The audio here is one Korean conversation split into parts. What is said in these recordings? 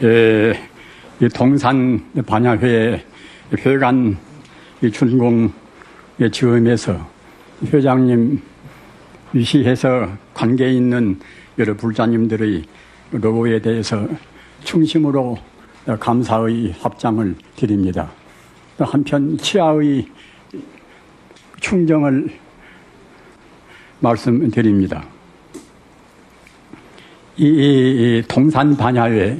이 동산 반야회 회관 준공 지음에서 회장님 위시해서 관계에 있는 여러 불자님들의 노고에 대해서 충심으로 감사의 합장을 드립니다. 한편 치아의 충정을 말씀드립니다. 이 동산 반야회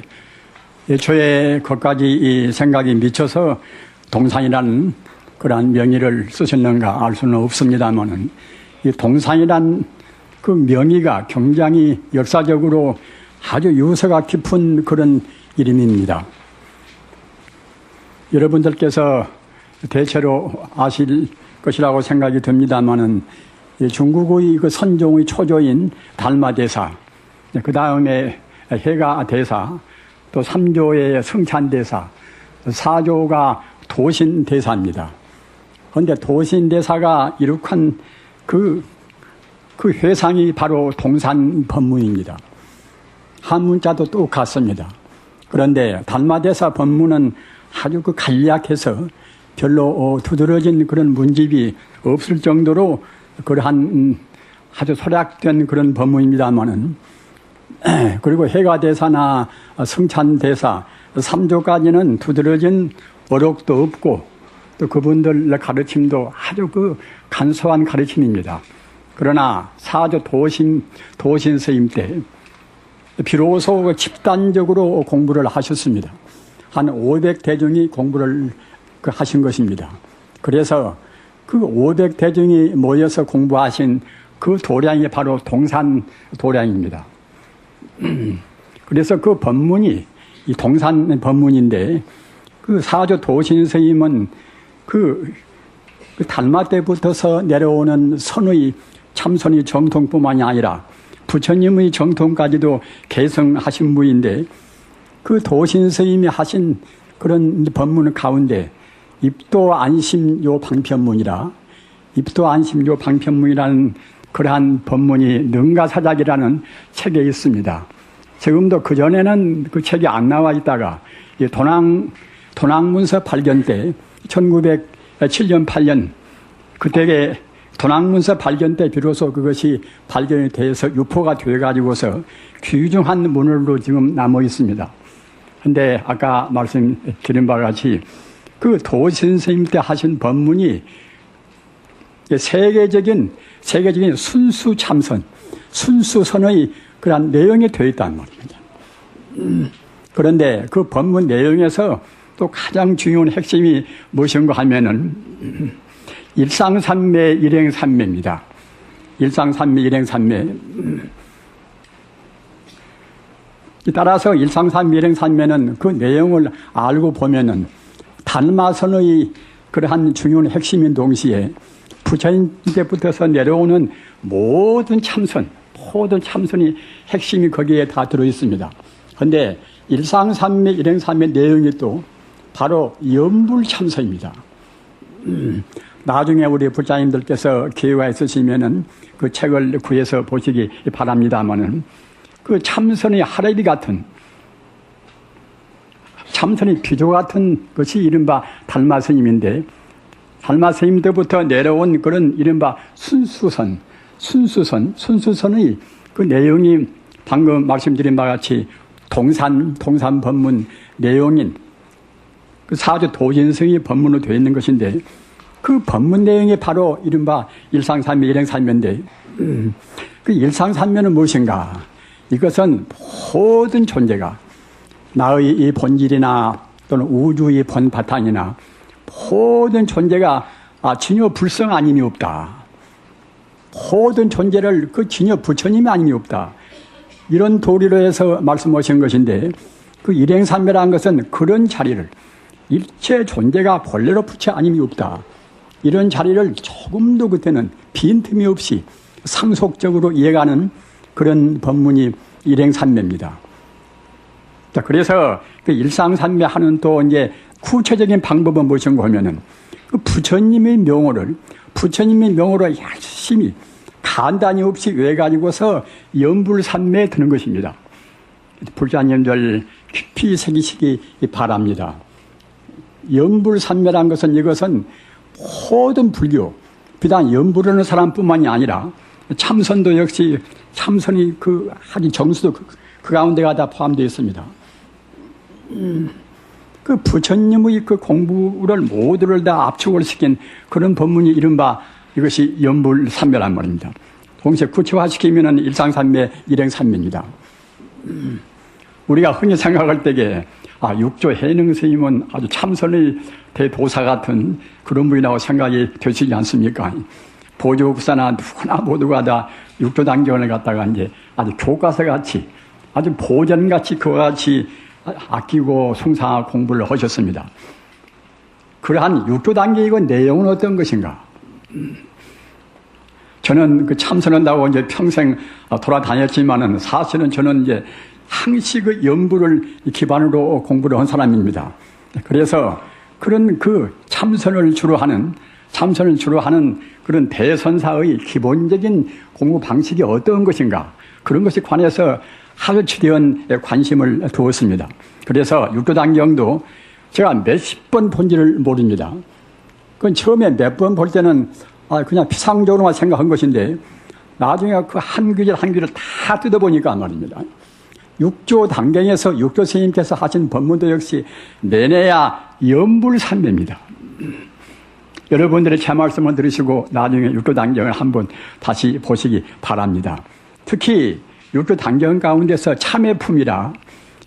애초에 그것까지 생각이 미쳐서 동산이라는 그러한 명의를 쓰셨는가 알 수는 없습니다만은 이 동산이란 그 명의가 굉장히 역사적으로 아주 유서가 깊은 그런 이름입니다. 여러분들께서 대체로 아실 것이라고 생각이 듭니다만은 중국의 그 선종의 초조인 달마대사, 그 다음에 해가대사, 또 3조의 성찬대사, 4조가 도신대사입니다. 그런데 도신대사가 이룩한 그 회상이 바로 동산법문입니다. 한문자도 똑같습니다. 그런데 달마대사 법문은 아주 간략해서 별로 두드러진 그런 문집이 없을 정도로 그러한 아주 소략된 그런 법문입니다만은 그리고 해가대사나 성찬대사 3조까지는 두드러진 어록도 없고 또 그분들의 가르침도 아주 그 간소한 가르침입니다. 그러나 4조 도신 스님 때 비로소 집단적으로 공부를 하셨습니다. 한 500대중이 공부를 하신 것입니다. 그래서 그 500대중이 모여서 공부하신 그 도량이 바로 동산 도량입니다. 그래서 그 법문이 이 동산 법문인데 그 4조 도신 스님은 그 달마 때부터서 내려오는 선의 참선의 정통뿐만이 아니라 부처님의 정통까지도 계승하신 분인데 그 도신 스님이 하신 그런 법문 가운데 입도안심요 방편문이라 입도안심요 방편문이라는 그러한 법문이 능가사작이라는 책에 있습니다. 지금도 그전에는 그 책이 안 나와 있다가 도낭문서 발견 때 1907년 8년 그때에 도낭문서 발견 때 비로소 그것이 발견이 돼서 유포가 되어가지고서 귀중한 문으로 지금 남아 있습니다. 그런데 아까 말씀드린 바와 같이 그 도신 스님 때 하신 법문이 세계적인 순수 참선, 순수선의 그런 내용이 되어 있다는 말입니다. 그런데 그 법문 내용에서 또 가장 중요한 핵심이 무엇인가 하면은 일상삼매 일행삼매입니다. 일상삼매 일행삼매. 따라서 일상삼매 일행삼매는 그 내용을 알고 보면은 달마선의 그러한 중요한 핵심인 동시에 부처님 때부터서 내려오는 모든 참선이 핵심이 거기에 다 들어있습니다. 그런데 일상삼매 일행삼매 내용이 또 바로 염불참선입니다. 나중에 우리 부자님들께서 기회가 있으시면은 그 책을 구해서 보시기 바랍니다만은 그 참선의 하레비 같은 참선의 비조 같은 것이 이른바 달마 스님인데 달마 스님 때부터 내려온 그런 이른바 순수선의 그 내용이 방금 말씀드린 바와 같이 동산 법문 내용인 그 4조 도신성이 법문으로 되어 있는 것인데 그 법문 내용이 바로 이른바 일상삼매 일행삼매인데 그 일상삼매는 무엇인가? 이것은 모든 존재가 나의 이 본질이나 또는 우주의 본바탕이나 모든 존재가 진여 불성 아님이 없다. 모든 존재를 그 진여 부처님이 아님이 없다. 이런 도리로 해서 말씀하신 것인데 그 일행삼매라는 것은 그런 자리를 일체 존재가 본래로 부처 아님이 없다. 이런 자리를 조금도 그때는 빈틈이 없이 상속적으로 이해가는 그런 법문이 일행삼매입니다. 자, 그래서 그 일상삼매 하는 또 이제 구체적인 방법은 무엇인가 하면은 그 부처님의 명호를 열심히 간단히 없이 외가지고서 염불삼매에 드는 것입니다. 불자님들 깊이 새기시기 바랍니다. 연불산매란 것은 이것은 모든 불교, 비단 연불하는 사람뿐만이 아니라 참선도 역시 참선이 그 하기 정수도 그 가운데가 다 포함되어 있습니다. 그 부처님의 그 공부를 모두를 다 압축을 시킨 그런 법문이 이른바 이것이 연불산매란 말입니다. 동시에 구체화시키면은 일상산매, 일행산매입니다. 우리가 흔히 생각할 때에 육조 해능 스님은 아주 참선의 대도사 같은 그런 분이라고 생각이 되시지 않습니까? 보조국사나 누구나 모두가 다 육조 단경을 갖다가 이제 아주 교과서 같이 아주 보전 같이 그와 같이 아끼고 숭상하고 공부를 하셨습니다. 그러한 육조 단계이고 내용은 어떤 것인가? 저는 그 참선한다고 이제 평생 돌아다녔지만은 사실은 저는 이제 항시 그 연부를 기반으로 공부를 한 사람입니다. 그래서 그런 그 참선을 주로 하는 그런 대선사의 기본적인 공부 방식이 어떤 것인가 그런 것에 관해서 아주 지대한 관심을 두었습니다. 그래서 육조단경도 제가 몇십 번 본지를 모릅니다. 그건 처음에 몇 번 볼 때는 그냥 피상적으로만 생각한 것인데 나중에 그 한 귀절 한 귀절 다 뜯어보니까 말입니다. 육조 단경에서 육조 스님께서 하신 법문도 역시 내내야 연불산매입니다. 여러분들의 제 말씀을 들으시고 나중에 육조 단경을 한번 다시 보시기 바랍니다. 특히 육조 단경 가운데서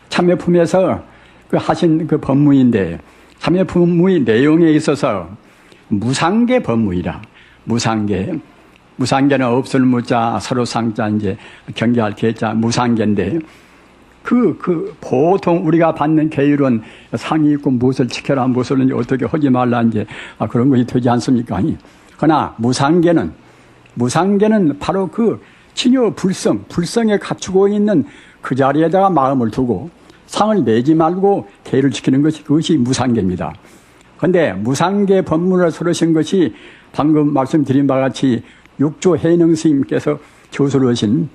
참회품에서 그 하신 그 법문인데 참회품의 내용에 있어서 무상계 법문이라 무상계는 없을 무자 서로 상자 이제 경계할 계자 무상계인데 보통 우리가 받는 계율은 상이 있고 무엇을 지켜라, 무엇을 이제 어떻게 하지 말라, 이제, 그런 것이 되지 않습니까? 그러나 무상계는 바로 그 친여 불성에 갖추고 있는 그 자리에다가 마음을 두고 상을 내지 말고 계율을 지키는 그것이 무상계입니다. 그런데 무상계 법문을 설하신 것이 방금 말씀드린 바와 같이 육조 해능 스님께서 교수를 하신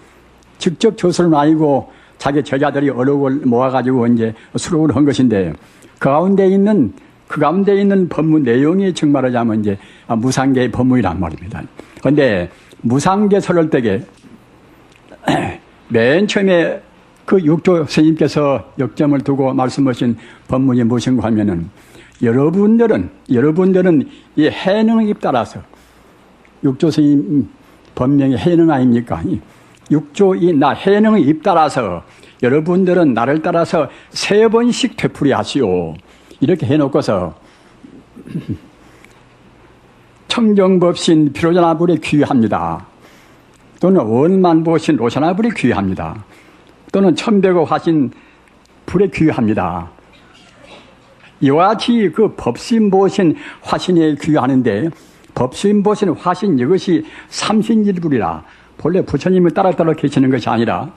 직접 교수는 아니고 자기 제자들이 어록을 모아가지고 이제 수록을 한 것인데 그 가운데 있는 법문 내용이 정말하자면 이제 무상계의 법문이란 말입니다. 그런데 무상계 설할 때에 맨 처음에 그 육조 스님께서 역점을 두고 말씀하신 법문이 무엇인가 하면은 여러분들은 이 해능에 따라서 육조 스님 법명이 해능 아닙니까? 육조이 나 해능에 입따라서 여러분들은 나를 따라서 3번씩 되풀이 하시오. 이렇게 해놓고서 청정법신 비로자나불에 귀합니다. 또는 원만보신 로샤나불에 귀합니다. 또는 천백억 화신 불에 귀합니다. 이와 같이 그 법신보신 화신에 귀하는데 법신보신 화신 이것이 삼신일불이라 본래 부처님을 따라 계시는 것이 아니라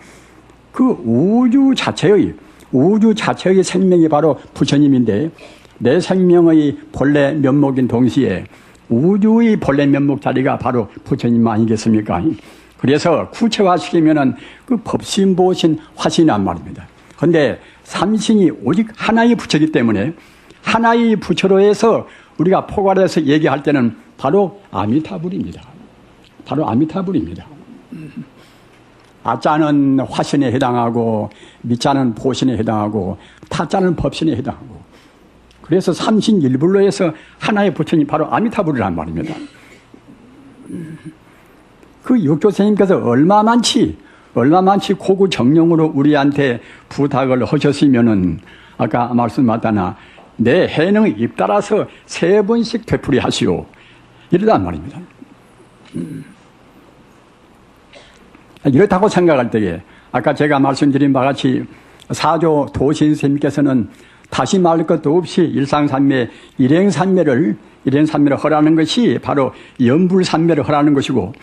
그 우주 자체의 생명이 바로 부처님인데 내 생명의 본래 면목인 동시에 우주의 본래 면목 자리가 바로 부처님 아니겠습니까? 그래서 구체화시키면은 그 법신보신 화신이란 말입니다. 그런데 삼신이 오직 하나의 부처이기 때문에 하나의 부처로 해서 우리가 포괄해서 얘기할 때는 바로 아미타불입니다. 아자는 화신에 해당하고 미자는 보신에 해당하고 타자는 법신에 해당하고 그래서 삼신일불로 해서 하나의 부처님 바로 아미타불이란 말입니다. 그 육조 스님께서 얼마만치 고구 정령으로 우리한테 부탁을 하셨으면은 아까 말씀하다나 내 해능에 입따라서 3번씩 되풀이 하시오. 이러단 말입니다. 이렇다고 생각할 때에 아까 제가 말씀드린 바와 같이 사조 도신 스님께서는 다시 말할 것도 없이 일상산매, 일행산매를 허라는 것이 바로 연불산매를 허라는 것이고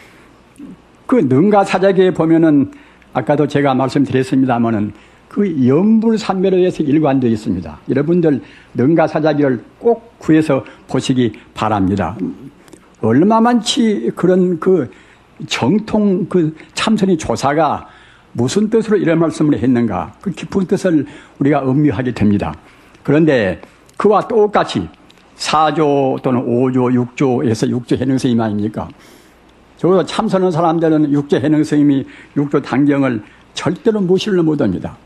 그 능가사자기에 보면은 아까도 제가 말씀드렸습니다마는 그 연불산매로 해서 일관되어 있습니다. 여러분들 능가사자기를 꼭 구해서 보시기 바랍니다. 얼마만치 그런 그 정통 그 참선의 조사가 무슨 뜻으로 이런 말씀을 했는가? 그 깊은 뜻을 우리가 음미하게 됩니다. 그런데 그와 똑같이 4조 또는 5조, 6조에서 6조 해능 스님 아닙니까? 적어도 참선한 사람들은 6조 해능 스님이 6조 당경을 절대로 무시를 못합니다.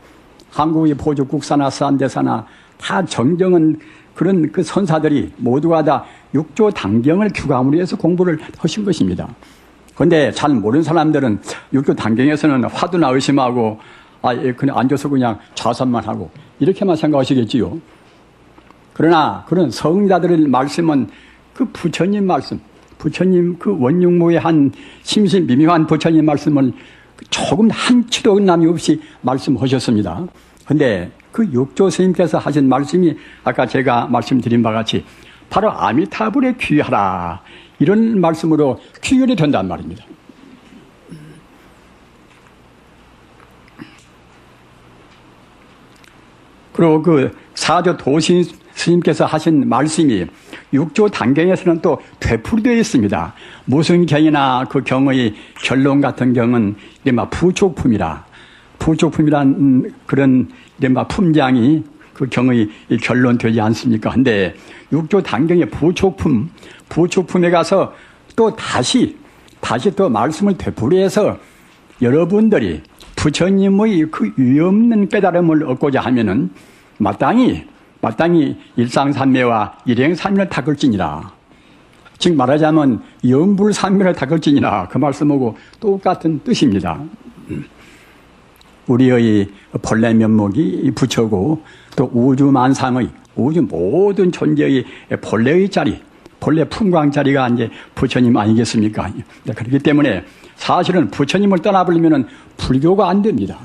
한국의 보조 국사나 서한대사나 다 정정은 그런 그 선사들이 모두가 다 6조 당경을 규감으로 해서 공부를 하신 것입니다. 그런데 잘 모르는 사람들은 6조 당경에서는 화두나 의심하고 그냥 앉아서 그냥 좌선만 하고 이렇게만 생각하시겠지요. 그러나 그런 성자들의 말씀은 그 부처님 말씀, 부처님 그 원육무의 한 심신 미묘한 부처님 말씀을 조금 한치도 남이 없이 말씀하셨습니다. 그런데 그 육조 스님께서 하신 말씀이 아까 제가 말씀드린 바와 같이 바로 아미타불에 귀하라 이런 말씀으로 귀결이 된단 말입니다. 그리고 그 사조 도신 스님께서 하신 말씀이 육조 단경에서는 또 되풀이되어 있습니다. 무슨 경이나 그 경의 결론 같은 경은 이른바 부족품이라, 부족품이란 그런 이른바 품장이 그 경의 결론되지 않습니까? 근데 육조 단경의 부족품에 가서 또 다시 또 말씀을 되풀이해서 여러분들이 부처님의 그 위없는 깨달음을 얻고자 하면은 마땅히 일상삼매와 일행삼매를 닦을지니라. 즉 말하자면 염불삼매를 닦을지니라. 그 말씀하고 똑같은 뜻입니다. 우리의 본래 면목이 부처고 또 우주만상의 우주 모든 존재의 본래의 자리, 본래 풍광 자리가 이제 부처님 아니겠습니까? 그렇기 때문에 사실은 부처님을 떠나버리면 불교가 안 됩니다.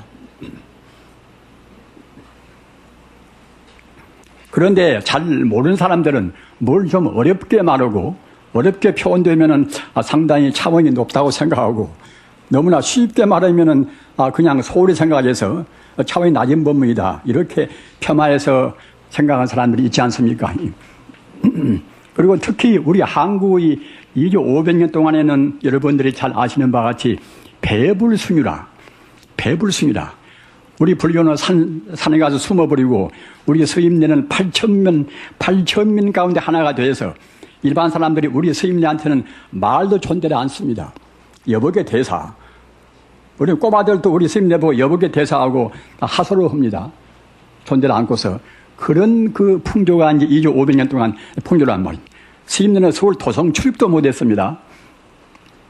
그런데 잘 모르는 사람들은 뭘 좀 어렵게 말하고 어렵게 표현되면은 상당히 차원이 높다고 생각하고 너무나 쉽게 말하면은 그냥 소홀히 생각해서 차원이 낮은 법문이다 이렇게 폄하해서 생각하는 사람들이 있지 않습니까? 그리고 특히 우리 한국의 2조 500년 동안에는 여러분들이 잘 아시는 바와 같이 배불순유라. 우리 불교는 산에 가서 숨어버리고 우리 스님네는 8천민 가운데 하나가 돼서 일반 사람들이 우리 스님네한테는 말도 존대를 않습니다. 여복의 대사. 우리 꼬마들도 우리 스님네 보고 여복의 대사하고 하소를 합니다. 존대를 않고서. 그런 그 풍조가 이제 2조 500년 동안 풍조란 말입니다. 스님네는 서울 도성 출입도 못했습니다.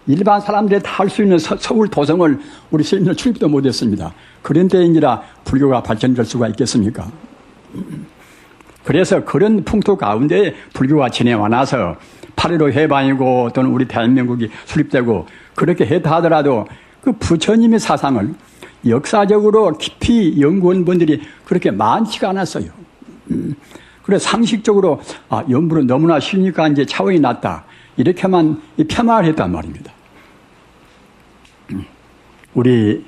일반 사람들이 다 할 수 있는 서울 도성을 우리 스님들은 출입도 못했습니다. 그런 때인지라 불교가 발전될 수가 있겠습니까? 그래서 그런 풍토 가운데 불교가 지내와 나서 8.15 해방이고 또는 우리 대한민국이 수립되고 그렇게 했다 하더라도 그 부처님의 사상을 역사적으로 깊이 연구한 분들이 그렇게 많지가 않았어요. 그래서 상식적으로 연구는 너무나 쉬우니까 이제 차원이 낮다. 이렇게만 폄하를 했단 말입니다. 우리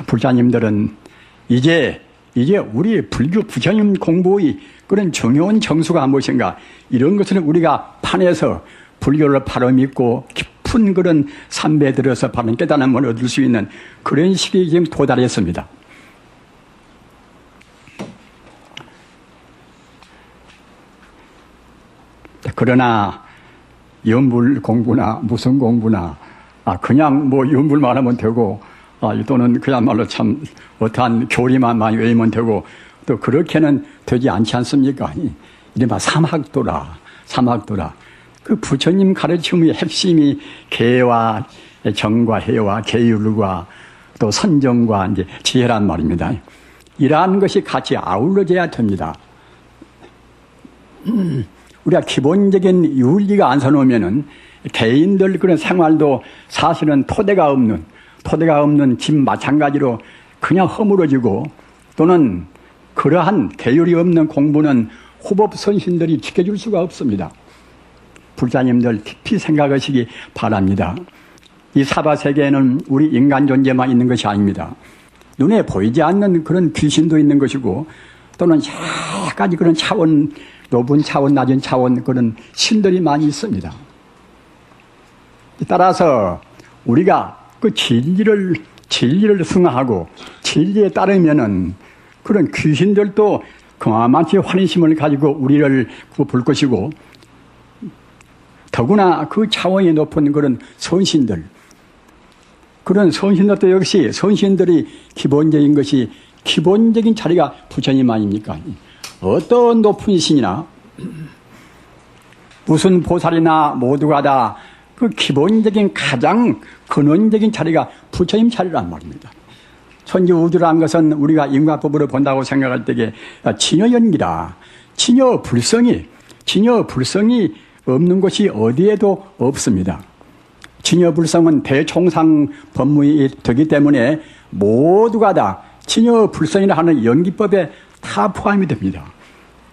불자님들은 이제 우리 불교 부처님 공부의 그런 중요한 정수가 무엇인가 이런 것을 우리가 판에서 불교를 바로 믿고 깊은 그런 삼배에 들어서 바른 깨달음을 얻을 수 있는 그런 시기에 지금 도달했습니다. 그러나 연불 공부나 무슨 공부나 그냥 뭐 연불만 하면 되고 또는 그야말로 참 어떠한 교리만 많이 외우면 되고 또 그렇게는 되지 않지 않습니까? 이른바 삼학도라. 그 부처님 가르침의 핵심이 계와 정과 해와 계율과 또 선정과 이제 지혜란 말입니다. 이러한 것이 같이 아울러져야 됩니다. 우리가 기본적인 윤리가 안 서놓으면은 개인들 그런 생활도 사실은 토대가 없는 집 마찬가지로 그냥 허물어지고 또는 그러한 계율이 없는 공부는 후법 선신들이 지켜줄 수가 없습니다. 불자님들 깊이 생각하시기 바랍니다. 이 사바세계에는 우리 인간 존재만 있는 것이 아닙니다. 눈에 보이지 않는 그런 귀신도 있는 것이고 또는 여러 가지 그런 차원, 높은 차원, 낮은 차원 그런 신들이 많이 있습니다. 따라서 우리가 그 진리를 승하하고 진리에 따르면은 그런 귀신들도 그만치 환희심을 가지고 우리를 볼 것이고, 더구나 그 차원이 높은 그런 선신들, 그런 선신들도 역시 선신들이 기본적인 자리가 부처님 아닙니까? 어떤 높은 신이나 무슨 보살이나 모두가 다 그 기본적인 가장 근원적인 자리가 부처님 자리란 말입니다. 천지 우주라는 것은 우리가 인과법으로 본다고 생각할 때에 진여연기라, 진여불성이 없는 것이 어디에도 없습니다. 진여불성은 대총상 법문이 되기 때문에 모두가 다 진여불성이라 하는 연기법에 다 포함이 됩니다.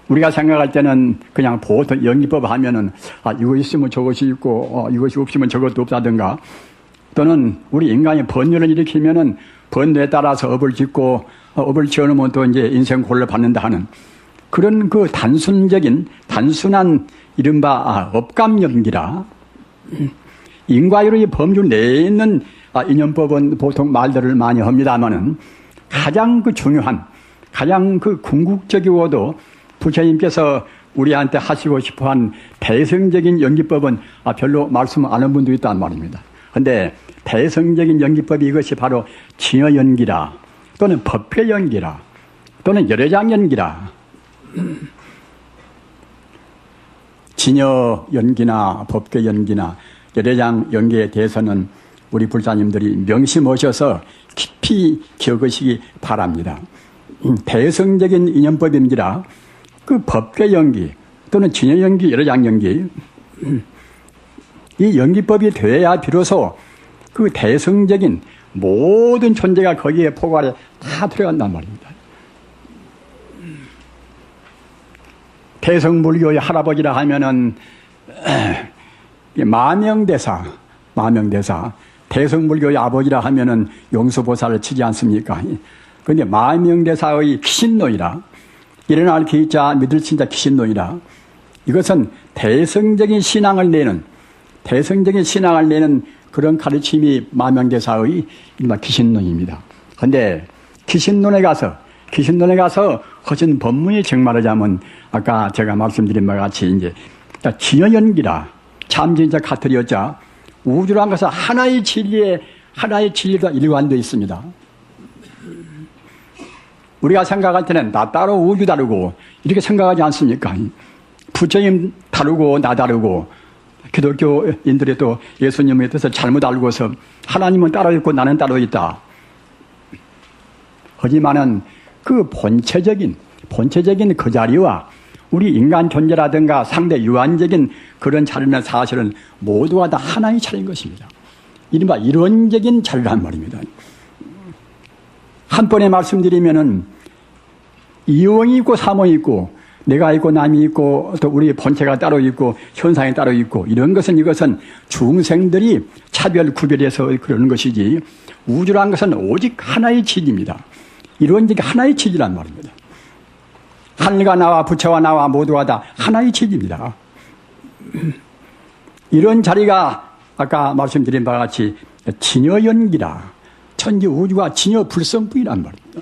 우리가 생각할 때는 그냥 보통 연기법 하면은 이거 있으면 저것이 있고 이것이 없으면 저것도 없다든가, 또는 우리 인간이 번뇌를 일으키면은 번뇌에 따라서 업을 짓고 업을 지어놓으면 또 이제 인생 곤을 받는다 하는 그런 그 단순한 이른바 업감연기라. 인과율의 범주 내에 있는 인연법은 보통 말들을 많이 합니다만은 가장 그 중요한, 가장 그 궁극적이고도 부처님께서 우리한테 하시고 싶어한 대성적인 연기법은 별로 말씀 안 한 분도 있단 말입니다. 그런데 대성적인 연기법이 이것이 바로 진여연기라, 또는 법회연기라, 또는 열애장연기라. 진여연기나 법회연기나 열애장연기에 대해서는 우리 불자님들이 명심하셔서 깊이 기억하시기 바랍니다. 대성적인 인연법입니다. 그 법계연기 또는 진여연기, 열애장연기, 이 연기법이 되어야 비로소 그 대성적인 모든 존재가 거기에 포괄에 다 들어간단 말입니다. 대성불교의 할아버지라 하면은 마명대사, 대성불교의 아버지라 하면은 용수보살을 치지 않습니까? 그런데 마명대사의 귀신노이라, 일어날 기자 믿을 진자 귀신노이라, 이것은 대성적인 신앙을 내는 그런 가르침이 마명대사의 귀신론입니다. 그런데 귀신론에 가서 허신 법문이 정말하자면 아까 제가 말씀드린 바와 같이 이제 진여연기라, 참진자 가트리었자 우주란 것은 하나의 진리가 일관되어 있습니다. 우리가 생각할 때는 나 따로 우주 다르고 이렇게 생각하지 않습니까? 부처님 다르고 나 다르고, 기독교인들이 또 예수님에 대해서 잘못 알고서 하나님은 따로 있고 나는 따로 있다. 하지만은 그 본체적인 그 자리와 우리 인간 존재라든가 상대 유한적인 그런 자리는 사실은 모두가 다 하나의 자리인 것입니다. 이른바 이론적인 자리란 말입니다. 한 번에 말씀드리면은 이원이 있고 삼원이 있고 내가 있고 남이 있고 또 우리 본체가 따로 있고 현상이 따로 있고, 이것은 중생들이 차별 구별해서 그러는 것이지, 우주란 것은 오직 하나의 진리입니다. 이론적인 하나의 진리란 말입니다. 하늘과 나와 부처와 나와 모두가 다 하나의 진리입니다. 이런 자리가 아까 말씀드린 바와 같이 진여연기라, 천지 우주가 진여불성부이란 말입니다.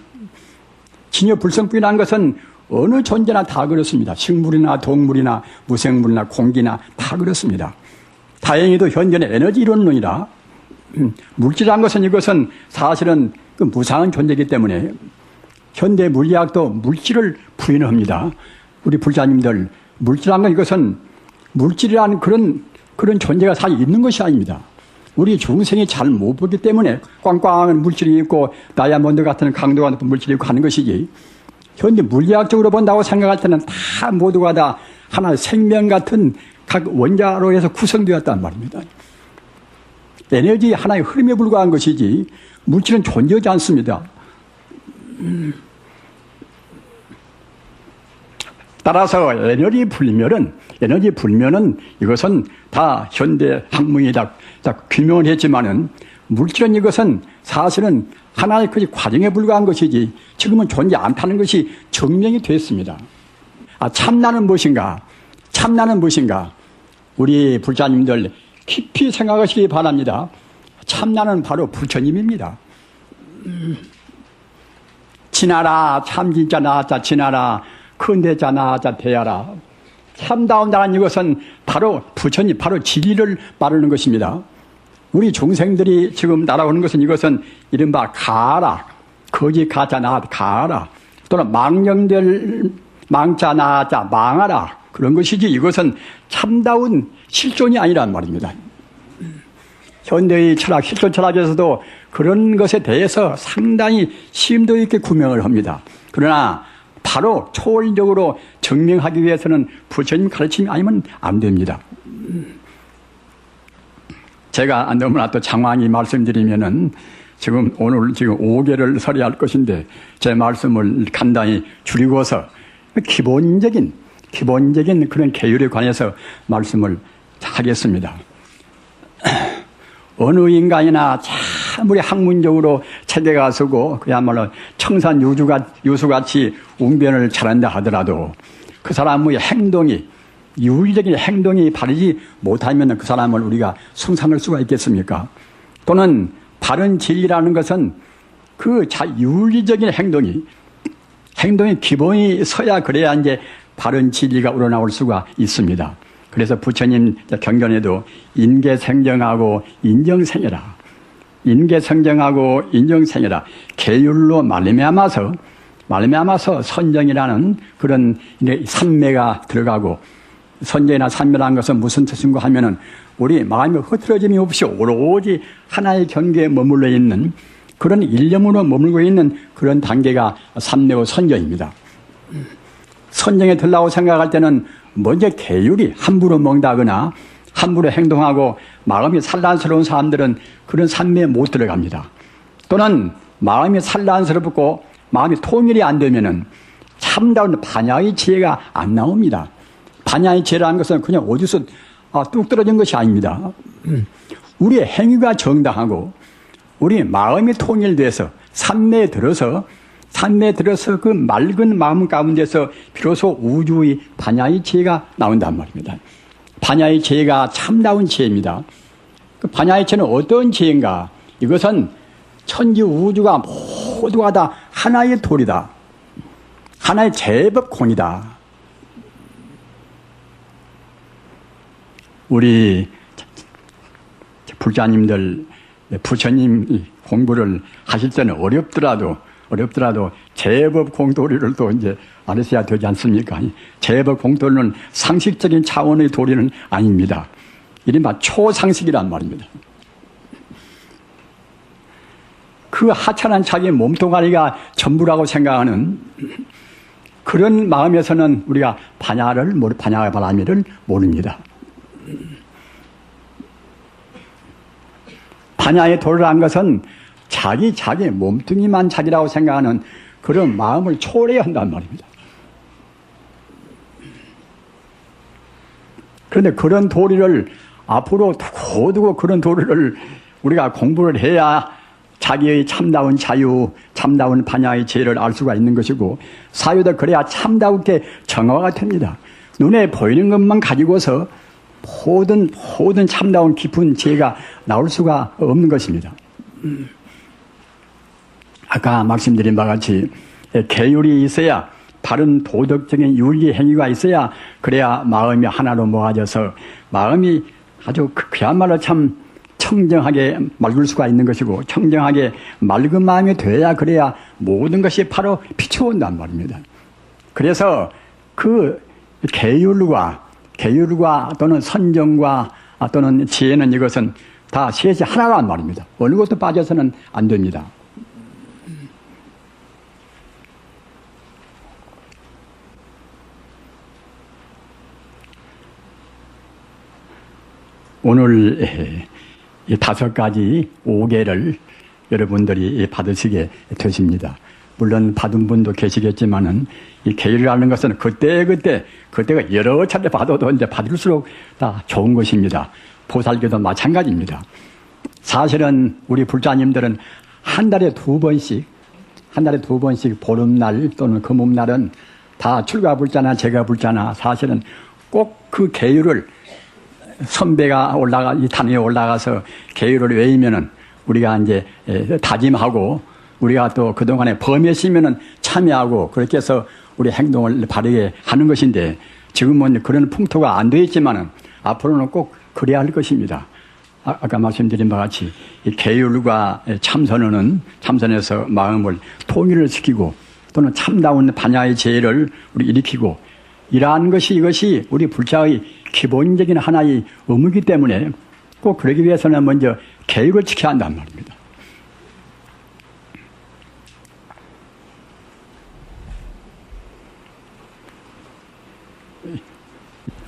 진여불성부이라는 것은 어느 존재나 다 그렇습니다. 식물이나 동물이나 무생물이나 공기나 다 그렇습니다. 다행히도 현재는 에너지 이론론이라, 물질이라는 것은 이것은 사실은 그 무상한 존재이기 때문에 현대 물리학도 물질을 부인합니다. 우리 불자님들, 물질이라는 건 이것은 물질이라는 그런 존재가 사실 있는 것이 아닙니다. 우리 중생이 잘 못 보기 때문에 꽝꽝한 물질이 있고 다이아몬드 같은 강도가 높은 물질이 있고 하는 것이지, 현재 물리학적으로 본다고 생각할 때는 다 모두가 다 하나의 생명 같은 각 원자로 해서 구성되었단 말입니다. 에너지 하나의 흐름에 불과한 것이지 물질은 존재하지 않습니다. 따라서 에너지 불면은 이것은 다 현대 학문이 다 규명을 했지만은, 물질은 이것은 사실은 하나의 그 과정에 불과한 것이지 지금은 존재 않다는 것이 증명이 됐습니다. 참나는 무엇인가? 우리 불자님들 깊이 생각하시기 바랍니다. 참나는 바로 부처님입니다. 진하라 참진자 나자 진하라 큰대자 나자 대하라. 참다운 나라는 이것은 바로 부처님, 바로 진리를 말하는 것입니다. 우리 중생들이 지금 날아오는 것은 이것은 이른바 가라, 거지 가자 나 가라, 또는 망령될 망자 나자 망하라, 그런 것이지 이것은 참다운 실존이 아니란 말입니다. 현대의 철학, 실존 철학에서도 그런 것에 대해서 상당히 심도 있게 구명을 합니다. 그러나 바로 초월적으로 증명하기 위해서는 부처님 가르침이 아니면 안 됩니다. 제가 너무나 또 장황히 말씀드리면은 오늘 5개를 설해할 것인데 제 말씀을 간단히 줄이고서 기본적인 그런 계율에 관해서 말씀을 하겠습니다. 어느 인간이나 아무리 학문적으로 체계가 서고 그야말로 청산 유수같이 웅변을 잘한다 하더라도 그 사람의 행동이, 윤리적인 행동이 바르지 못하면 그 사람을 우리가 숭상할 수가 있겠습니까? 또는 바른 진리라는 것은 그 윤리적인 행동이 기본이 서야 그래야 이제 바른 진리가 우러나올 수가 있습니다. 그래서 부처님 경전에도 인계생정하고 인정생해라, 인계성정하고 인정생해라, 계율로 말미암아서 선정이라는 그런 산매가 들어가고, 선정이나 산매라는 것은 무슨 뜻인가 하면은 우리 마음이 흐트러짐이 없이 오로지 하나의 경계에 머물러 있는 그런 일념으로 머물고 있는 그런 단계가 산매와 선정입니다. 선정에 들라고 생각할 때는 먼저 계율이 함부로 먹다거나 함부로 행동하고 마음이 산란스러운 사람들은 그런 산매에 못 들어갑니다. 또는 마음이 산란스럽고 마음이 통일이 안 되면은 참다운 반야의 지혜가 안 나옵니다. 반야의 지혜라는 것은 그냥 어디서 뚝 떨어진 것이 아닙니다. 우리의 행위가 정당하고 우리 마음이 통일돼서 산매에 들어서 그 맑은 마음 가운데서 비로소 우주의 반야의 지혜가 나온단 말입니다. 반야의 지혜가 참다운 지혜입니다. 그 반야의 지혜는 어떤 지혜인가? 이것은 천지 우주가 모두가 다 하나의 돌이다. 하나의 제법공이다. 우리 불자님들, 부처님 공부를 하실 때는 어렵더라도 제법 공도리를 또 이제 알으셔야 되지 않습니까? 제법 공도리는 상식적인 차원의 도리는 아닙니다. 이른바 초상식이란 말입니다. 그 하찮은 자기 몸뚱아리가 전부라고 생각하는 그런 마음에서는 우리가 반야의 바람이를 모릅니다. 반야의 도리라는 것은 자기 몸뚱이만 자기라고 생각하는 그런 마음을 초래해야 한단 말입니다. 그런데 그런 도리를 앞으로 두고 그런 도리를 우리가 공부를 해야 자기의 참다운 자유, 참다운 반야의 지혜를 알 수가 있는 것이고, 사유도 그래야 참다우게 정화가 됩니다. 눈에 보이는 것만 가지고서 모든 참다운 깊은 지혜가 나올 수가 없는 것입니다. 아까 말씀드린 바와 같이 계율이 있어야, 바른 도덕적인 윤리 행위가 있어야 그래야 마음이 하나로 모아져서 마음이 아주 그야말로 참 청정하게 맑을 수가 있는 것이고, 청정하게 맑은 마음이 돼야 그래야 모든 것이 바로 비춰온단 말입니다. 그래서 그 계율과 또는 선정과 또는 지혜는 이것은 다 셋이 하나란 말입니다. 어느 것도 빠져서는 안 됩니다. 오늘 이 5가지 5개를 여러분들이 받으시게 되십니다. 물론 받은 분도 계시겠지만은 이 계율이라는 것은 그때가 여러 차례 받아도 이제 받을수록 다 좋은 것입니다. 보살교도 마찬가지입니다. 사실은 우리 불자님들은 한 달에 두 번씩 보름날 또는 금음날은 다 출가불자나 제가불자나 사실은 꼭 그 계율을 선배가 이 단위에 올라가서 계율을 외우면은 우리가 이제 다짐하고 우리가 또 그동안에 범했으면은 참여하고 그렇게 해서 우리 행동을 바르게 하는 것인데 지금은 그런 풍토가 안 되어 있지만은 앞으로는 꼭 그래야 할 것입니다. 아까 말씀드린 바와 같이 이 계율과 참선에서 마음을 통일을 시키고 또는 참다운 반야의 제의를 우리 일으키고 이러한 이것이 우리 불자의 기본적인 하나의 의무이기 때문에 꼭 그러기 위해서는 먼저 계율을 지켜야 한단 말입니다.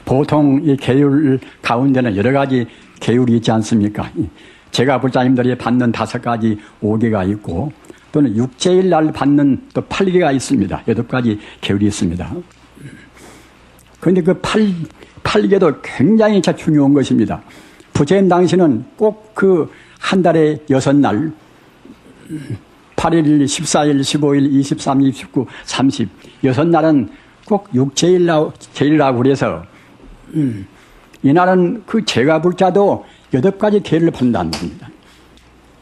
보통 이 계율 가운데는 여러 가지 계율이 있지 않습니까? 제가 불자님들이 받는 5가지 5개가 있고 또는 육제일 날 받는 또 8개가 있습니다. 8가지 계율이 있습니다. 그런데 그 8개도 굉장히 중요한 것입니다. 부처님 당시는 꼭 그 한 달에 6날 8일, 14일, 15일, 23일, 29, 30 6날은 꼭 육제일이라고 그래서 이날은 그 제가 불자도 8가지 계율을 받는다는 겁니다.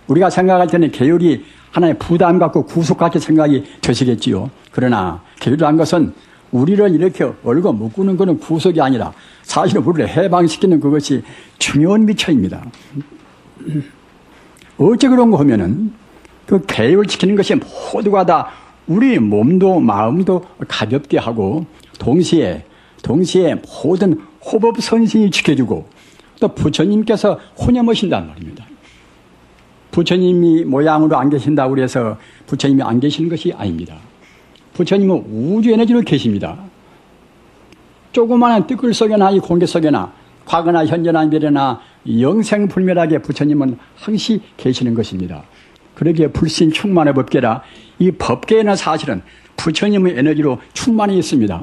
우리가 생각할 때는 계율이 하나의 부담 갖고 구속같이 생각이 되시겠지요. 그러나 계율이라는 것은 우리를 이렇게 얼고 묶는 것은 구속이 아니라 사실은 우리를 해방시키는 그것이 중요한 미처입니다. 어째 그런가 하면은 그 계율을 지키는 것이 모두가 다 우리 몸도 마음도 가볍게 하고 동시에 모든 호법선신이 지켜주고 또 부처님께서 혼여모신단 말입니다. 부처님이 모양으로 안 계신다고 그래서 부처님이 안 계시는 것이 아닙니다. 부처님은 우주 에너지로 계십니다. 조그마한 뜨끌 속에나 이 공기 속에나 과거나 현재나 미래나 영생불멸하게 부처님은 항시 계시는 것입니다. 그러기에 불신 충만의 법계라 이 법계에는 사실은 부처님의 에너지로 충만해 있습니다.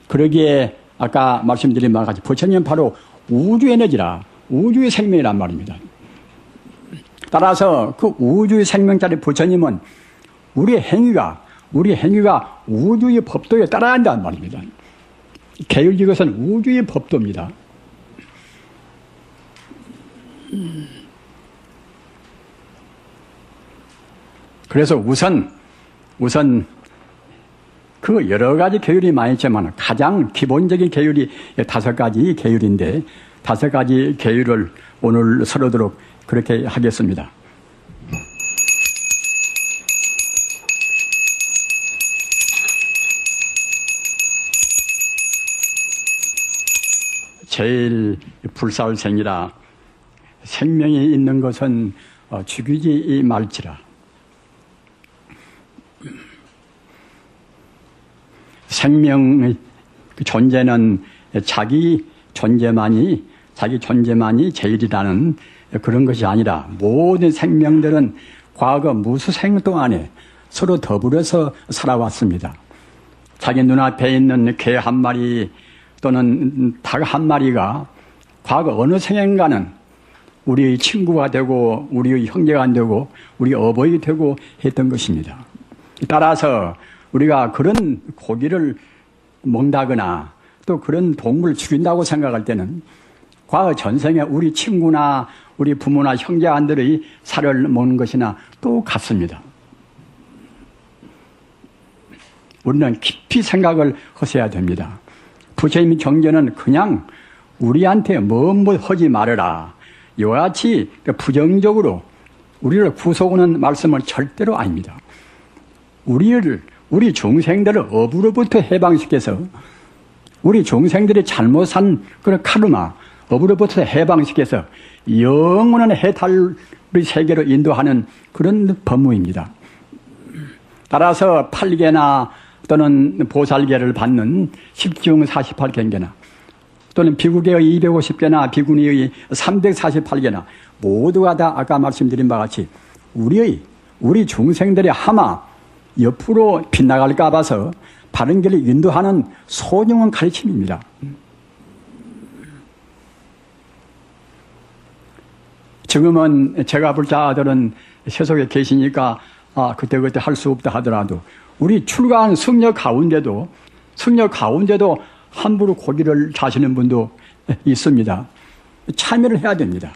그러기에 아까 말씀드린 바와 같이 부처님은 바로 우주 에너지라 우주의 생명이란 말입니다. 따라서 그 우주의 생명자리 부처님은 우리 행위가 우주의 법도에 따라야 한다는 말입니다. 계율 이것은 우주의 법도입니다. 그래서 우선 그 여러 가지 계율이 많이 있지만 가장 기본적인 계율이 5가지 계율인데 5가지 계율을 오늘 서로도록 그렇게 하겠습니다. 제일 불살생이라 생명이 있는 것은 죽이지 말지라. 생명의 존재는 자기 존재만이 제일이라는 그런 것이 아니라 모든 생명들은 과거 무수생 동안에 서로 더불어서 살아왔습니다. 자기 눈앞에 있는 개 한 마리 또는 닭 한 마리가 과거 어느 생인가는 우리의 친구가 되고 우리의 형제가 되고 우리 어버이 되고 했던 것입니다. 따라서 우리가 그런 고기를 먹는다거나 또 그런 동물을 죽인다고 생각할 때는 과거 전생에 우리 친구나 우리 부모나 형제안들의 살을 먹는 것이나 똑같습니다. 우리는 깊이 생각을 하셔야 됩니다. 부처님의 경전은 그냥 우리한테 뭐 하지 말아라 이와 같이 부정적으로 우리를 구속하는 말씀은 절대로 아닙니다. 우리 중생들을 업으로부터 해방시켜서 우리 중생들이 잘못한 그런 카르마 업으로부터 해방시켜서 영원한 해탈의 세계로 인도하는 그런 법무입니다. 따라서 8개나 또는 보살계를 받는 10중 48경계나 또는 비구계의 250개나 비구니의 348개나 모두가 다 아까 말씀드린 바와 같이 우리 중생들이 하마 옆으로 빗나갈까 봐서 바른 길을 인도하는 소중한 가르침입니다. 지금은 제가 불자들은 세속에 계시니까 그때그때 할 수 없다 하더라도 우리 출가한 성녀 가운데도 함부로 고기를 자시는 분도 있습니다. 참여를 해야 됩니다.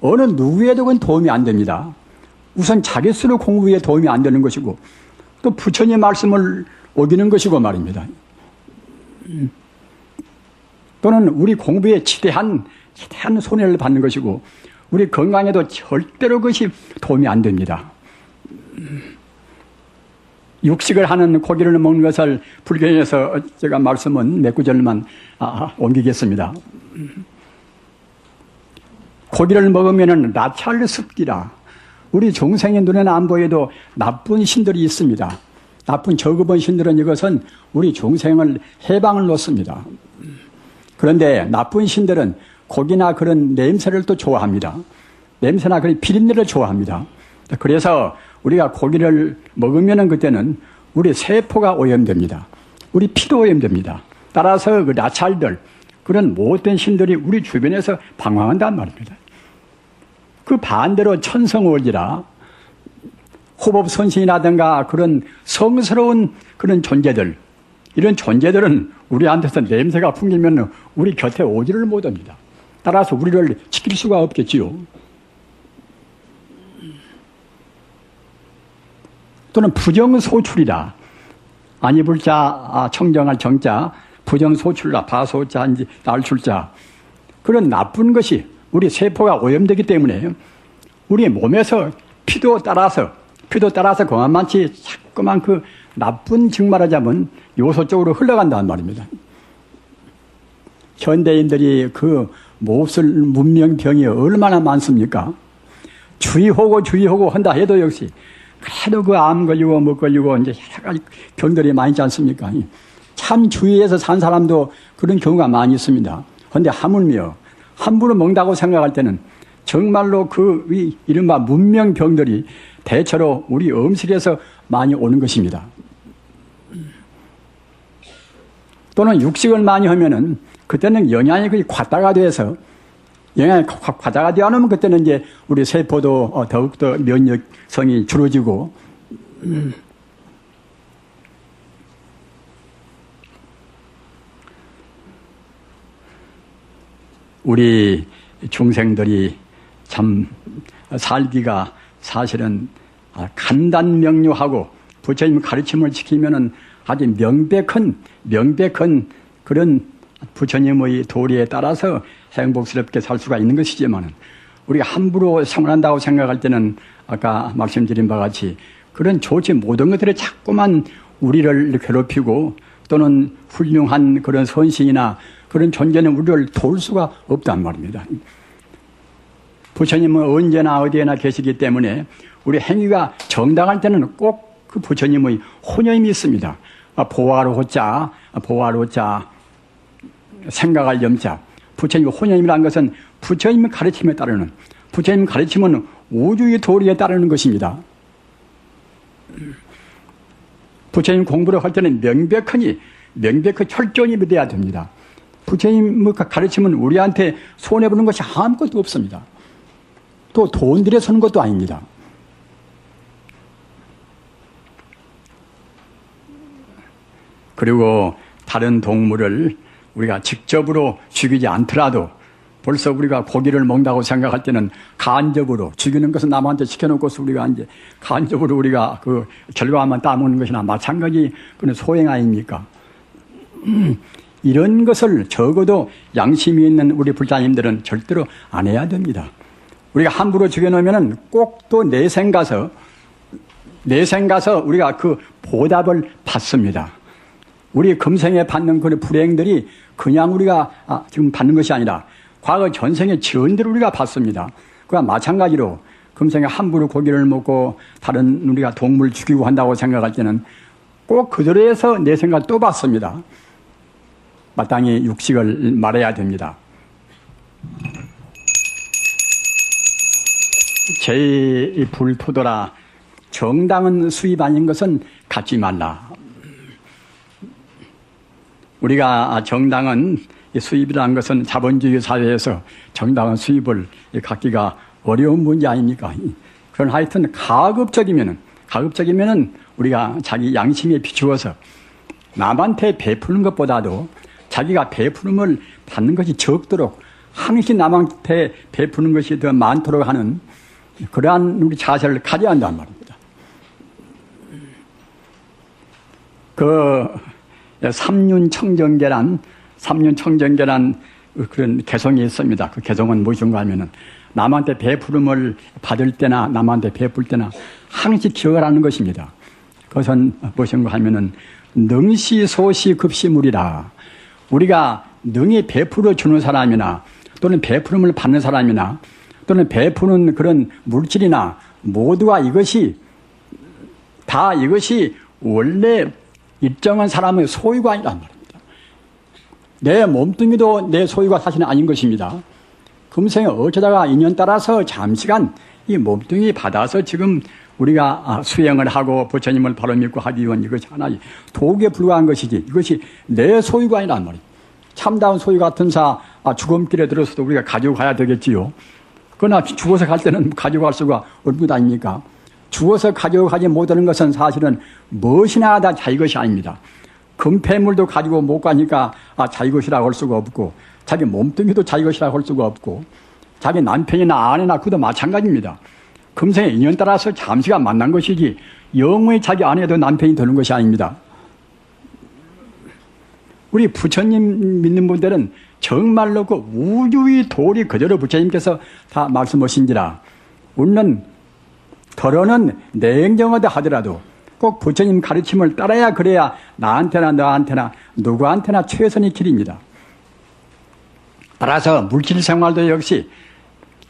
어느 누구에도 그건 도움이 안 됩니다. 우선 자기 스스로 공부에 도움이 안 되는 것이고 또 부처님 말씀을 어기는 것이고 말입니다. 또는 우리 공부에 지대한 손해를 받는 것이고 우리 건강에도 절대로 그것이 도움이 안 됩니다. 육식을 하는 고기를 먹는 것을 불교에서 제가 말씀은 몇 구절만 옮기겠습니다. 고기를 먹으면 나찰 습기라. 우리 중생의 눈에는 안 보여도 나쁜 신들이 있습니다. 나쁜 저급한 신들은 이것은 우리 중생을 해방을 놓습니다. 그런데 나쁜 신들은 고기나 그런 냄새를 또 좋아합니다. 냄새나 그런 비린내를 좋아합니다. 그래서 우리가 고기를 먹으면 그때는 우리 세포가 오염됩니다. 우리 피도 오염됩니다. 따라서 그 나찰들, 그런 못된 신들이 우리 주변에서 방황한단 말입니다. 그 반대로 천성월지라 호법선신이라든가 그런 성스러운 그런 존재들, 이런 존재들은 우리한테서 냄새가 풍기면 우리 곁에 오지를 못합니다. 따라서 우리를 지킬 수가 없겠지요. 또는 부정소출이라. 아니 불자, 청정할 정자, 부정소출라, 바소자인지 날출자. 그런 나쁜 것이 우리 세포가 오염되기 때문에 우리 몸에서 피도 따라서 그만치 자꾸만 그 나쁜 즉 말하자면 요소 쪽으로 흘러간다는 말입니다. 현대인들이 그 몹쓸 문명병이 얼마나 많습니까? 주의하고 한다 해도 역시 그래도 그 암 걸리고 못 걸리고 이제 여러 가지 병들이 많이 있지 않습니까? 참 주의해서 산 사람도 그런 경우가 많이 있습니다. 그런데 하물며 함부로 먹는다고 생각할 때는 정말로 그 이른바 문명병들이 대체로 우리 음식에서 많이 오는 것입니다. 또는 육식을 많이 하면은 그때는 영양이 거의 과다가 돼서 영양이 과다가 되어 놓으면 그때는 이제 우리 세포도 더욱더 면역성이 줄어지고 우리 중생들이 참 살기가 사실은 간단명료하고 부처님 가르침을 지키면은 아주 명백한 그런 부처님의 도리에 따라서 행복스럽게 살 수가 있는 것이지만은 우리가 함부로 생활한다고 생각할 때는 아까 말씀드린 바와 같이 그런 좋지 못한 것들에 자꾸만 우리를 괴롭히고 또는 훌륭한 그런 선신이나 그런 존재는 우리를 도울 수가 없단 말입니다. 부처님은 언제나 어디에나 계시기 때문에 우리 행위가 정당할 때는 꼭 그 부처님의 혼여임이 있습니다. 보아로자, 생각할 염자. 부처님의 혼여임이라는 것은 부처님의 가르침에 따르는, 부처님 가르침은 우주의 도리에 따르는 것입니다. 부처님 공부를 할 때는 명백히 철저히 믿어야 됩니다. 부처님의 가르침은 우리한테 손해보는 것이 아무것도 없습니다. 또 돈 들여 서는 것도 아닙니다. 그리고 다른 동물을 우리가 직접으로 죽이지 않더라도 벌써 우리가 고기를 먹는다고 생각할 때는 간접으로 죽이는 것은 남한테 시켜놓고서 우리가 이제 간접으로 우리가 그 결과만 따먹는 것이나 마찬가지 그런 소행 아닙니까? 이런 것을 적어도 양심이 있는 우리 불자님들은 절대로 안 해야 됩니다. 우리가 함부로 죽여놓으면은 꼭 또 내생 가서 우리가 그 보답을 받습니다. 우리 금생에 받는 그런 불행들이 그냥 우리가 지금 받는 것이 아니라 과거 전생의 지은대로 우리가 받습니다. 그와 마찬가지로 금생에 함부로 고기를 먹고 다른 우리가 동물 죽이고 한다고 생각할 때는 꼭 그대로 해서 내 생각 또 받습니다. 마땅히 육식을 말해야 됩니다. 제 불토더라. 정당한 수입 아닌 것은 갖지 말라. 우리가 정당한 수입이라는 것은 자본주의 사회에서 정당한 수입을 갖기가 어려운 문제 아닙니까? 그런 하여튼 가급적이면은 우리가 자기 양심에 비추어서 남한테 베푸는 것보다도 자기가 베푸름을 받는 것이 적도록 항시 남한테 베푸는 것이 더 많도록 하는 그러한 우리 자세를 가져야 한단 말입니다. 그 삼륜청정계란 그런 개성이 있습니다. 그 개성은 무엇인가 하면은 남한테 베푸름을 받을 때나 남한테 베풀 때나 항시 기억을 하는 것입니다. 그것은 무엇인가 하면은 능시소시급시물이라. 우리가 능히 베풀어 주는 사람이나 또는 베푸름을 받는 사람이나 또는 베푸는 그런 물질이나 모두가 이것이 원래 일정한 사람의 소유가 아니란 말입니다. 내 몸뚱이도 내 소유가 사실은 아닌 것입니다. 금생에 어쩌다가 인연 따라서 잠시간 이 몸뚱이 받아서 지금 우리가 수행을 하고 부처님을 바로 믿고 하기 위한 이것이 하나의 도구에 불과한 것이지 이것이 내 소유가 아니란 말입니다. 참다운 소유 같은 죽음길에 들어서도 우리가 가지고 가야 되겠지요. 그러나 죽어서 갈 때는 가지고 갈 수가 없는 것 아닙니까? 죽어서 가지고 가지 못하는 것은 사실은 무엇이나 다 자기 것이 아닙니다. 금폐물도 가지고 못 가니까 자기 것이라고 할 수가 없고 자기 몸뚱이도 자기 것이라고 할 수가 없고 자기 남편이나 아내나 그도 마찬가지입니다. 금생의 인연 따라서 잠시간 만난 것이지 영원히 자기 아내도 남편이 되는 것이 아닙니다. 우리 부처님 믿는 분들은 정말로 그 우주의 도리 그대로 부처님께서 다 말씀하신지라 우리는 더러는 냉정하다 하더라도 꼭 부처님 가르침을 따라야 그래야 나한테나 너한테나 누구한테나 최선의 길입니다. 따라서 물질 생활도 역시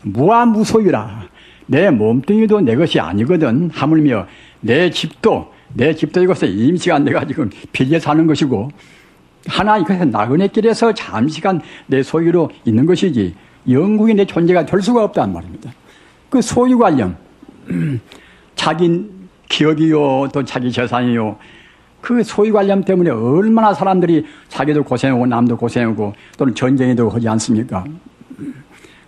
무아무소유라. 내 몸뚱이도 내 것이 아니거든. 하물며 내 집도 이것을 임시간 내가 지금 빚에 사는 것이고 하나 이것은 나그네 길에서 잠시간 내 소유로 있는 것이지 영구히 내 존재가 될 수가 없단 말입니다. 그 소유관념 자기 기업이요 또 자기 재산이요 그 소유관념 때문에 얼마나 사람들이 자기도 고생하고 남도 고생하고 또는 전쟁에도 하지 않습니까?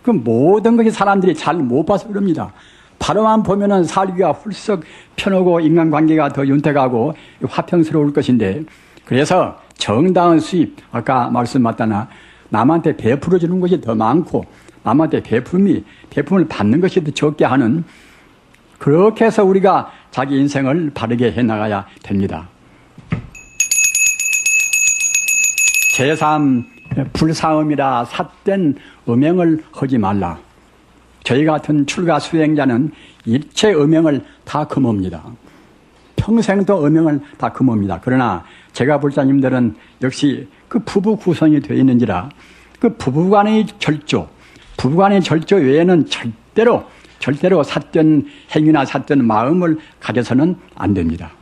그 모든 것이 사람들이 잘 못 봐서 그럽니다. 바로만 보면은 살기가 훌썩 편하고 인간관계가 더 윤택하고 화평스러울 것인데 그래서 정당한 수입 아까 말씀하셨다나 남한테 베풀어 주는 것이 더 많고 남한테 베품을 받는 것이 더 적게 하는 그렇게 해서 우리가 자기 인생을 바르게 해나가야 됩니다. 제3 불사음이라 삿된 음행을 하지 말라. 저희 같은 출가 수행자는 일체 음행을 다 금합니다. 평생도 음행을 다 금합니다. 그러나 제가 불자님들은 역시 그 부부 구성이 되어 있는지라 그 부부간의 절조 외에는 절대로 삿된 행위나 삿된 마음을 가져서는 안 됩니다.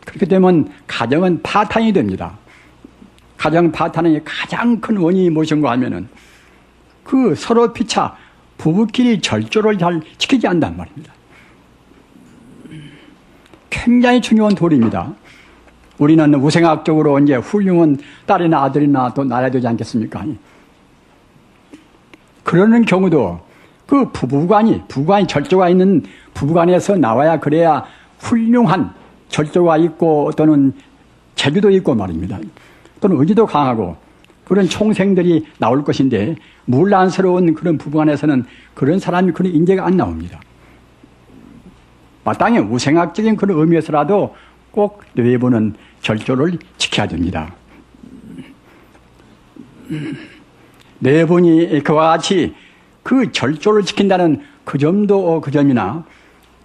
그렇게 되면 가정은 파탄이 됩니다. 가정 파탄의 가장 큰 원인이 무엇인가 하면은 그 서로 피차 부부끼리 절조를 잘 지키지 않는단 말입니다. 굉장히 중요한 도리입니다. 우리는 우생학적으로 이제 훌륭한 딸이나 아들이나 또 낳아야 되지 않겠습니까? 그러는 경우도 그 부부간이 절조가 있는 부부간에서 나와야 그래야 훌륭한 절조가 있고 또는 재주도 있고 말입니다. 또는 의지도 강하고 그런 총생들이 나올 것인데 문란스러운 그런 부부간에서는 그런 사람이 그런 인재가 안 나옵니다. 마땅히 우생학적인 그런 의미에서라도 꼭 내부는 절조를 지켜야 됩니다. 내분이 그와 같이 그 절조를 지킨다는 그 점도 그 점이나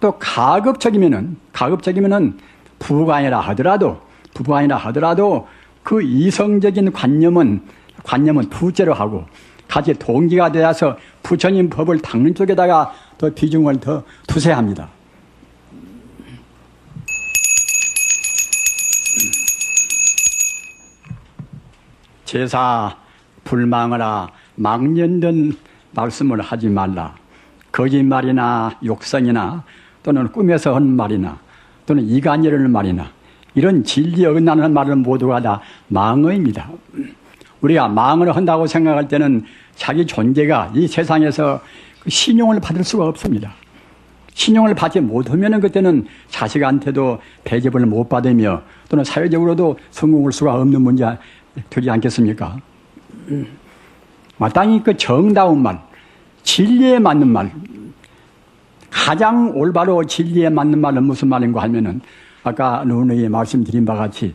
또 가급적이면은 부부간이라 하더라도 그 이성적인 관념은 부째로 하고 같이 동기가 되어서 부처님 법을 닦는 쪽에다가 더 비중을 더 두셔야 합니다. 제사 불망하라 망년된 말씀을 하지 말라. 거짓말이나 욕성이나 또는 꿈에서 한 말이나 또는 이간이라는 말이나 이런 진리에 어긋나는 말은 모두가 다 망어입니다. 우리가 망을 한다고 생각할 때는 자기 존재가 이 세상에서 신용을 받을 수가 없습니다. 신용을 받지 못하면 그때는 자식한테도 대접을 못 받으며 또는 사회적으로도 성공할 수가 없는 문제가 되지 않겠습니까? 마땅히 그 정다운 말, 진리에 맞는 말, 가장 올바로 진리에 맞는 말은 무슨 말인가 하면은 아까 누누이 말씀드린 바와 같이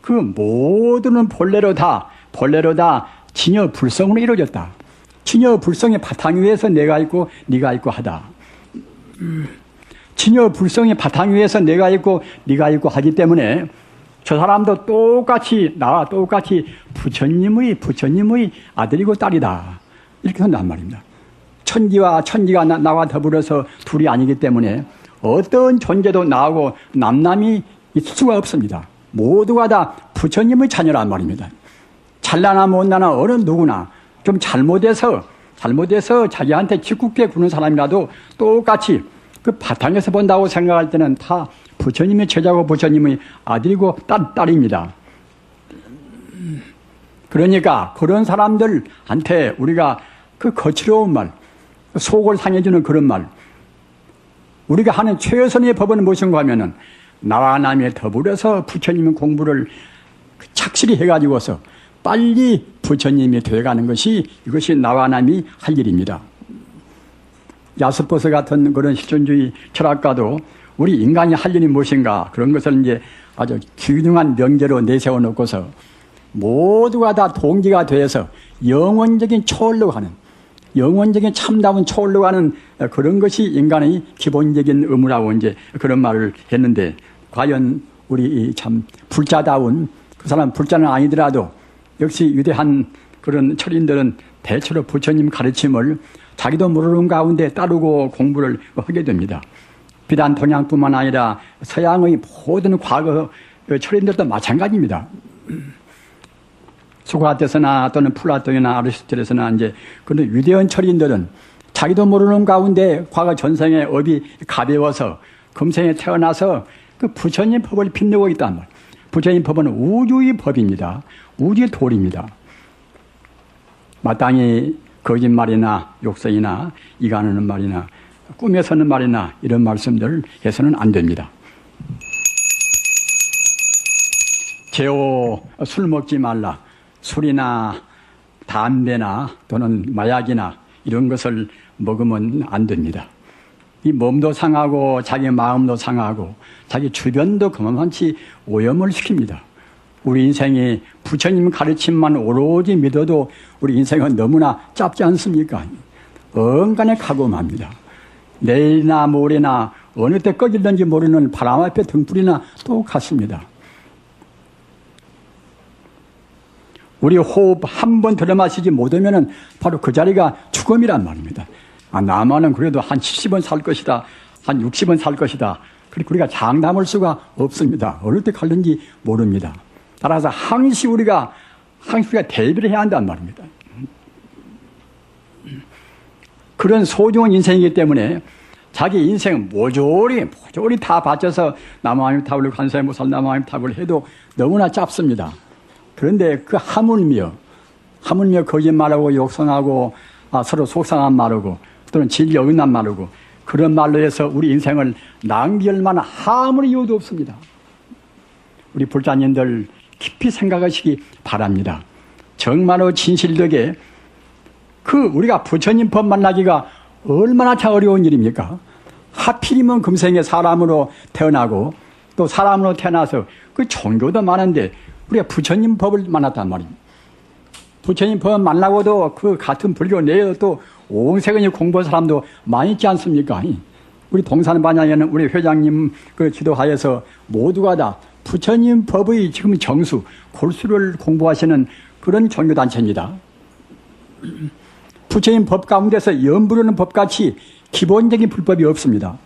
그 모두는 본래로 다 진여 불성으로 이루어졌다. 진여 불성의 바탕 위에서 내가 있고 네가 있고 하다. 진여 불성의 바탕 위에서 내가 있고 네가 있고 하기 때문에 저 사람도 똑같이 나와 똑같이 부처님의 아들이고 딸이다. 이렇게 한단 말입니다. 천지가 나와 더불어서 둘이 아니기 때문에 어떤 존재도 나하고 남남이 있을 수가 없습니다. 모두가 다 부처님의 자녀란 말입니다. 잘나나 못나나 어느 누구나 좀 잘못해서 자기한테 짓궂게 구는 사람이라도 똑같이 그 바탕에서 본다고 생각할 때는 다 부처님의 제자고 부처님의 아들이고 딸입니다. 그러니까 그런 사람들한테 우리가 그 거칠어온 말, 속을 상해주는 그런 말, 우리가 하는 최선의 법은 무엇인가 하면은 나와 남이 더불어서 부처님의 공부를 착실히 해가지고서 빨리 부처님이 되어가는 것이 이것이 나와 남이 할 일입니다. 야스퍼스 같은 그런 실존주의 철학가도 우리 인간이 할 일이 무엇인가 그런 것을 이제 아주 균등한 명제로 내세워 놓고서 모두가 다 동지가 되어서 영원적인 초월로 가는 영원적인 참다운 초월로 가는 그런 것이 인간의 기본적인 의무라고 이제 그런 말을 했는데 과연 우리 참 불자다운 그 사람 불자는 아니더라도 역시 위대한 그런 철인들은 대체로 부처님 가르침을 자기도 모르는 가운데 따르고 공부를 하게 됩니다. 비단 동양뿐만 아니라 서양의 모든 과거 철인들도 마찬가지입니다. 소크라테스나 또는 플라톤이나 아리스토텔에서나 이제 그런 위대한 철인들은 자기도 모르는 가운데 과거 전생의 업이 가벼워서 금생에 태어나서 그 부처님 법을 빛내고 있단 말이에요. 부처님 법은 우주의 법입니다. 우주의 도리입니다. 마땅히 거짓말이나 욕설이나 이간하는 말이나 꿈에서는 말이나 이런 말씀들을 해서는 안 됩니다. 제오 술 먹지 말라. 술이나 담배나 또는 마약이나 이런 것을 먹으면 안 됩니다. 이 몸도 상하고 자기 마음도 상하고 자기 주변도 그만치 오염을 시킵니다. 우리 인생이 부처님 가르침만 오로지 믿어도 우리 인생은 너무나 짧지 않습니까? 언간에 각오합니다. 내일이나 모레나 어느 때 꺼질는지 모르는 바람 앞에 등불이나 똑같습니다. 우리 호흡 한 번 들어마시지 못하면 바로 그 자리가 죽음이란 말입니다. 나만은 그래도 한 70은 살 것이다. 한 60은 살 것이다. 그리고 우리가 장담할 수가 없습니다. 어느 때 갈는지 모릅니다. 따라서 항시 우리가 대비를 해야 한단 말입니다. 그런 소중한 인생이기 때문에 자기 인생 모조리 다 바쳐서 남아임탑을 관세음 보살 남아임탑을 해도 너무나 짧습니다. 그런데 그 하물며 거짓말하고 욕성하고 서로 속상한 말하고 또는 진리 어긋난 말하고 그런 말로 해서 우리 인생을 낭비할 만한 아무런 이유도 없습니다. 우리 불자님들 깊이 생각하시기 바랍니다. 정말로 진실되게 우리가 부처님 법 만나기가 얼마나 참 어려운 일입니까? 하필이면 금생에 사람으로 태어나고 또 사람으로 태어나서 그 종교도 많은데 우리가 부처님 법을 만났단 말입니다. 부처님 법 만나고도 그 같은 불교 내에도 또 온 세상에 공부한 사람도 많이 있지 않습니까? 우리 동산반야에는 우리 회장님 그 지도하에서 모두가 다 부처님 법의 지금 정수, 골수를 공부하시는 그런 종교단체입니다. 부처님 법 가운데서 염불하는 법같이 기본적인 불법이 없습니다.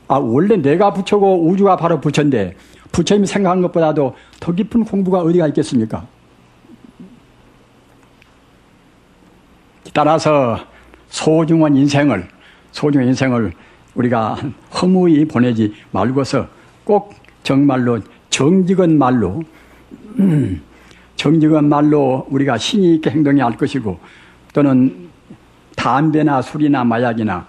원래 내가 부처고 우주가 바로 부처인데 부처님이 생각한 것보다도 더 깊은 공부가 어디가 있겠습니까? 따라서 소중한 인생을 우리가 허무히 보내지 말고서 꼭 정말로 정직한 말로 우리가 신의 있게 행동해야 할 것이고 또는 담배나 술이나 마약이나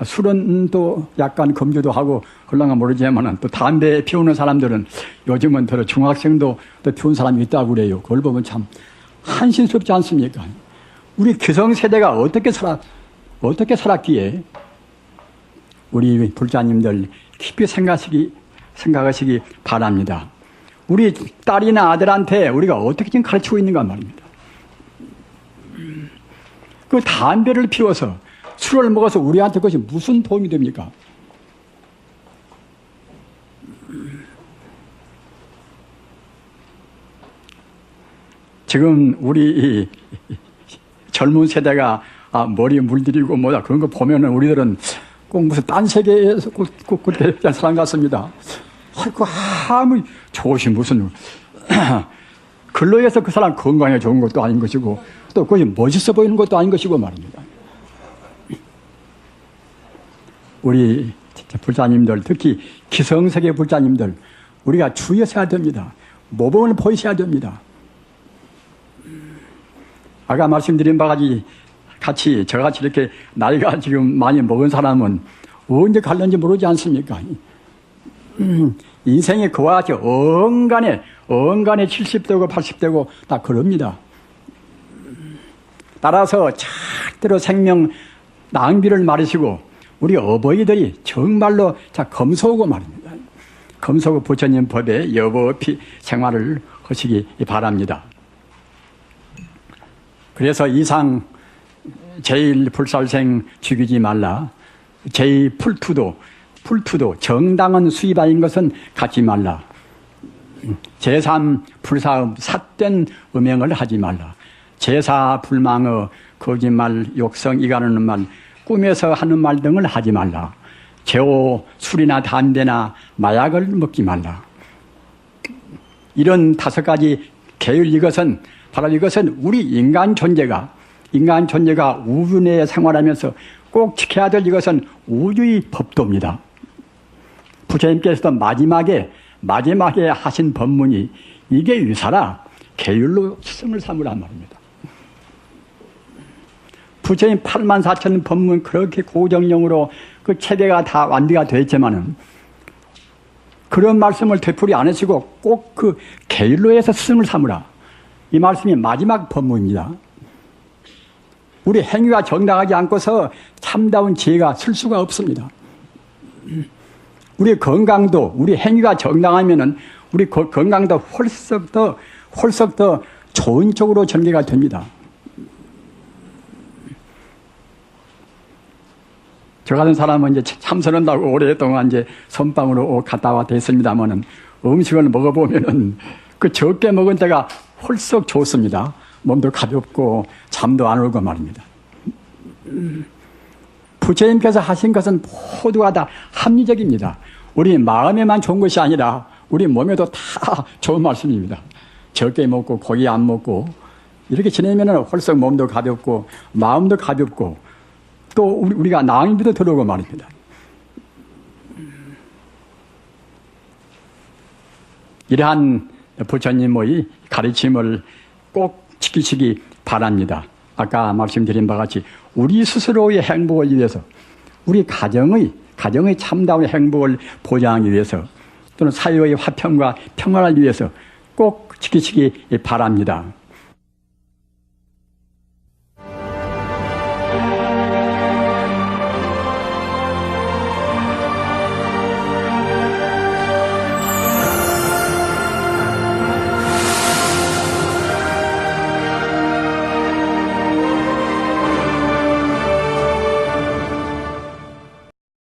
술은 또 약간 검주도 하고 그런가 모르지만 또 담배 피우는 사람들은 요즘은 더 중학생도 또 피우는 사람이 있다고 그래요. 그걸 보면 참 한심스럽지 않습니까? 우리 기성세대가 어떻게 살았기에 우리 불자님들 깊이 생각하시기 바랍니다. 우리 딸이나 아들한테 우리가 어떻게 지금 가르치고 있는가 말입니다. 그 담배를 피워서 술을 먹어서 우리한테 그것이 무슨 도움이 됩니까? 지금 우리 젊은 세대가 머리에 물들이고 뭐다 그런 거 보면은 우리들은 꼭 무슨 딴 세계에서 그렇게 사람 같습니다. 아이고 아무 좋으신 무슨 글로 해서 그 사람 건강에 좋은 것도 아닌 것이고 또 그것이 멋있어 보이는 것도 아닌 것이고 말입니다. 우리 불자님들 특히 기성세계 불자님들 우리가 주의하셔야 됩니다. 모범을 보이셔야 됩니다. 아까 말씀드린 바와 같이 저같이 이렇게 나이가 지금 많이 먹은 사람은 언제 갈는지 모르지 않습니까? 인생이 그와 같이 언간에 70대고 80대고 다 그럽니다. 따라서 절대로 생명 낭비를 말으시고 우리 어버이들이 정말로 검소하고 말입니다. 검소하고 부처님 법에 여법히 생활을 하시기 바랍니다. 그래서 이상 제1불살생 죽이지 말라. 제2불투도 정당한 수입아인 것은 갖지 말라. 제3불사음 삿된 음행을 하지 말라. 제4불망의 거짓말, 욕성, 이가르는 말, 꿈에서 하는 말 등을 하지 말라. 제5 술이나 담배나 마약을 먹지 말라. 이런 5가지 계율 이것은 우리 인간 존재가 우주 내에 생활하면서 꼭 지켜야 될 이것은 우주의 법도입니다. 부처님께서도 마지막에 하신 법문이 이게 유사라 계율로 스승을 삼으란 말입니다. 부처님 84,000 법문 그렇게 고정령으로 그 체계가 다 완비가 되어 있지만은 그런 말씀을 되풀이 안 하시고 꼭 그 계율로 해서 스승을 삼으라. 이 말씀이 마지막 법문입니다. 우리 행위가 정당하지 않고서 참다운 지혜가 쓸 수가 없습니다. 우리 건강도 우리 행위가 정당하면은 우리 건강도 홀썩 더 좋은 쪽으로 전개가 됩니다. 저 같은 사람은 이제 참선한다고 오랫동안 이제 선방으로 갔다 왔다 했습니다만은 음식을 먹어보면은 그 적게 먹은 때가 홀썩 좋습니다. 몸도 가볍고 잠도 안 오고 말입니다. 부처님께서 하신 것은 모두가 다 합리적입니다. 우리 마음에만 좋은 것이 아니라 우리 몸에도 다 좋은 말씀입니다. 적게 먹고 고기 안 먹고 이렇게 지내면 홀썩 몸도 가볍고 마음도 가볍고 또 우리가 낭비도 들어오고 말입니다. 이러한 부처님의 가르침을 꼭 지키시기 바랍니다. 아까 말씀드린 바와 같이 우리 스스로의 행복을 위해서 우리 가정의 참다운 행복을 보장하기 위해서 또는 사회의 화평과 평화를 위해서 꼭 지키시기 바랍니다.